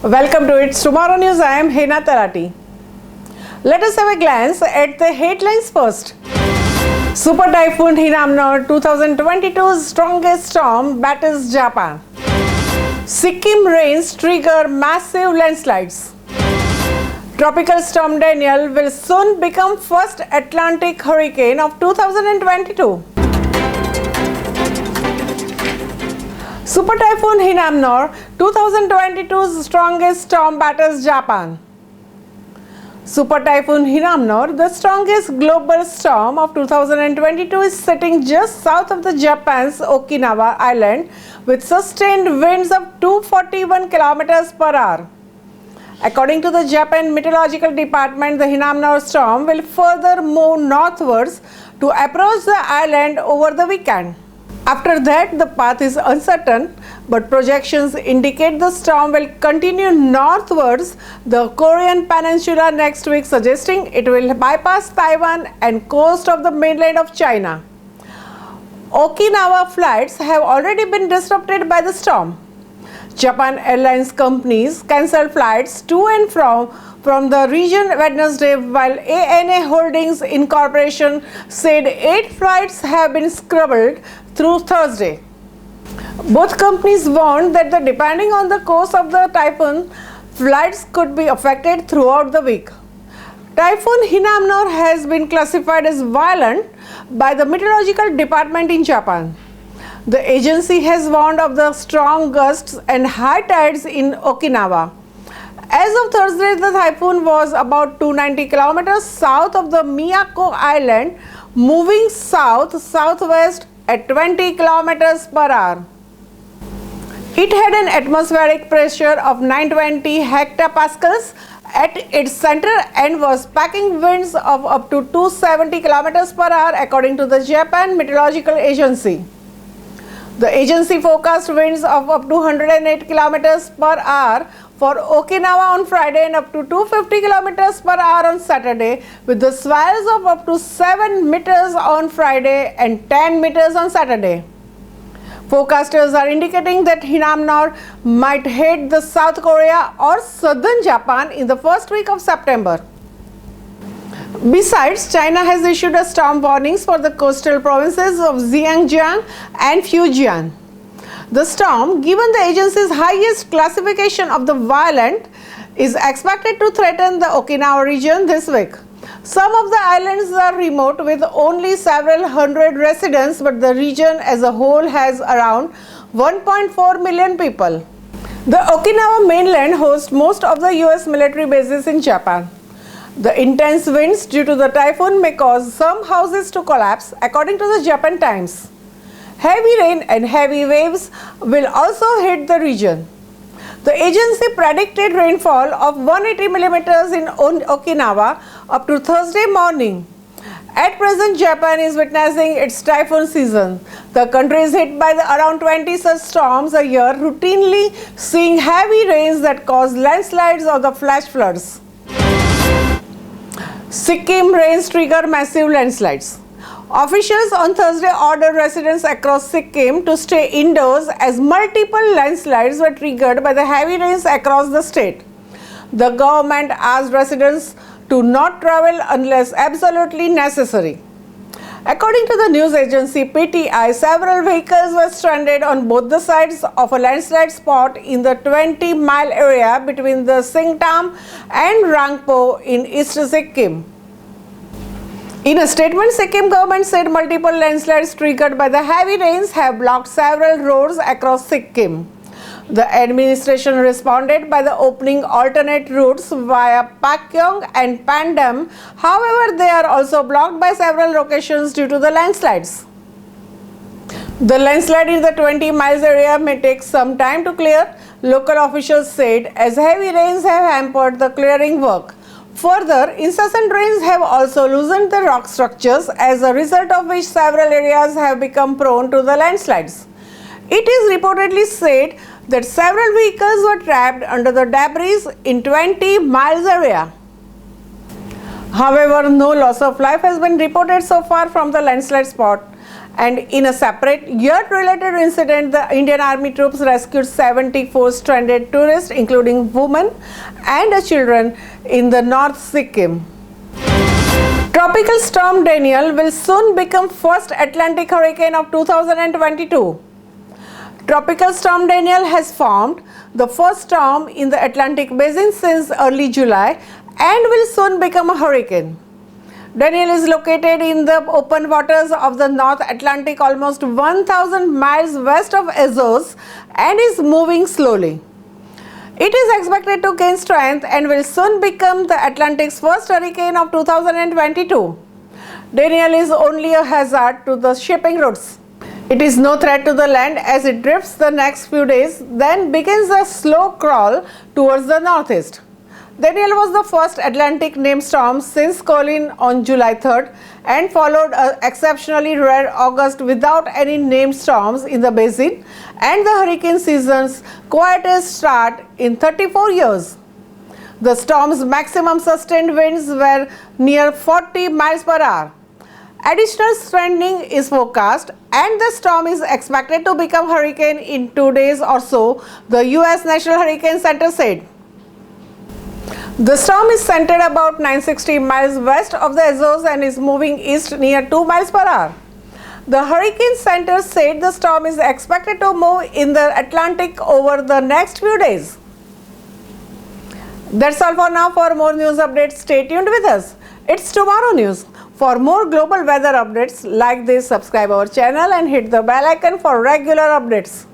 Welcome to It's Tomorrow News. I am Hena Tarati. Let us have a glance at the headlines first. Super Typhoon Hinnamnor 2022's strongest storm batters Japan. Sikkim rains trigger massive landslides. Tropical storm Daniel will soon become first Atlantic hurricane of 2022. Super Typhoon Hinnamnor 2022's strongest storm batters Japan. Super Typhoon Hinnamnor, the strongest global storm of 2022, is sitting just south of the Japan's Okinawa island with sustained winds of 241 km per hour. According to the Japan Meteorological Department, the Hinnamnor storm will further move northwards to approach the island over the weekend. After that, the path is uncertain, but projections indicate the storm will continue northwards the Korean peninsula next week, suggesting it will bypass Taiwan and coast of the mainland of China. Okinawa flights have already been disrupted by the storm. Japan Airlines companies cancelled flights to and from the region Wednesday, while ANA Holdings Incorporation said 8 flights have been scrambled through Thursday. Both companies warned that depending on the course of the typhoon, flights could be affected throughout the week. Typhoon Hinnamnor has been classified as violent by the Meteorological Department in Japan. The agency has warned of the strong gusts and high tides in Okinawa. As of Thursday, the typhoon was about 290 km south of the Miyako Island, moving south-southwest at 20 km per hour. It had an atmospheric pressure of 920 hectopascals at its center and was packing winds of up to 270 km per hour, according to the Japan Meteorological Agency. The agency forecast winds of up to 108 km per hour for Okinawa on Friday and up to 250 km per hour on Saturday, with the swells of up to 7 meters on Friday and 10 meters on Saturday. Forecasters are indicating that Hinnamnor might hit the South Korea or southern Japan in the first week of September. Besides, China has issued a storm warnings for the coastal provinces of Xinjiang and Fujian. The storm, given the agency's highest classification of the violent, is expected to threaten the Okinawa region this week. Some of the islands are remote with only several hundred residents, but the region as a whole has around 1.4 million people. The Okinawa mainland hosts most of the US military bases in Japan. The intense winds due to the typhoon may cause some houses to collapse, according to the Japan Times. Heavy rain and heavy waves will also hit the region. The agency predicted rainfall of 180 millimeters in Okinawa up to Thursday morning. At present, Japan is witnessing its typhoon season. The country is hit by around 20 such storms a year, routinely seeing heavy rains that cause landslides or the flash floods. Sikkim rains trigger massive landslides. Officials on Thursday ordered residents across Sikkim to stay indoors as multiple landslides were triggered by the heavy rains across the state. The government asked residents to not travel unless absolutely necessary. According to the news agency PTI, several vehicles were stranded on both the sides of a landslide spot in the 20-mile area between the Singtam and Rangpo in East Sikkim. In a statement, Sikkim government said multiple landslides triggered by the heavy rains have blocked several roads across Sikkim. The administration responded by the opening alternate routes via Pakyong and Pandam. However, they are also blocked by several locations due to the landslides. The landslide in the 20 miles area may take some time to clear, local officials said, as heavy rains have hampered the clearing work. Further, incessant rains have also loosened the rock structures, as a result of which several areas have become prone to the landslides. It is reportedly said that several vehicles were trapped under the debris in 20 miles area. However, no loss of life has been reported so far from the landslide spot. And in a separate yacht-related incident, the Indian Army troops rescued 74 stranded tourists, including women and children, in the North Sikkim. Tropical storm Daniel will soon become first Atlantic hurricane of 2022. Tropical storm Daniel has formed, the first storm in the Atlantic basin since early July, and will soon become a hurricane. Daniel is located in the open waters of the North Atlantic, almost 1,000 miles west of Azores, and is moving slowly. It is expected to gain strength and will soon become the Atlantic's first hurricane of 2022. Daniel is only a hazard to the shipping routes. It is no threat to the land as it drifts the next few days, then begins a slow crawl towards the northeast. Daniel was the first Atlantic named storm since Colin on July 3rd and followed an exceptionally rare August without any named storms in the basin and the hurricane season's quietest start in 34 years. The storm's maximum sustained winds were near 40 miles per hour. Additional strengthening is forecast and the storm is expected to become hurricane in 2 days or so, the U.S. National Hurricane Center said. The storm is centered about 960 miles west of the Azores and is moving east near 2 miles per hour. The Hurricane Center said the storm is expected to move in the Atlantic over the next few days. That's all for now. For more news updates, stay tuned with us. It's Tomorrow News. For more global weather updates like this, subscribe our channel and hit the bell icon for regular updates.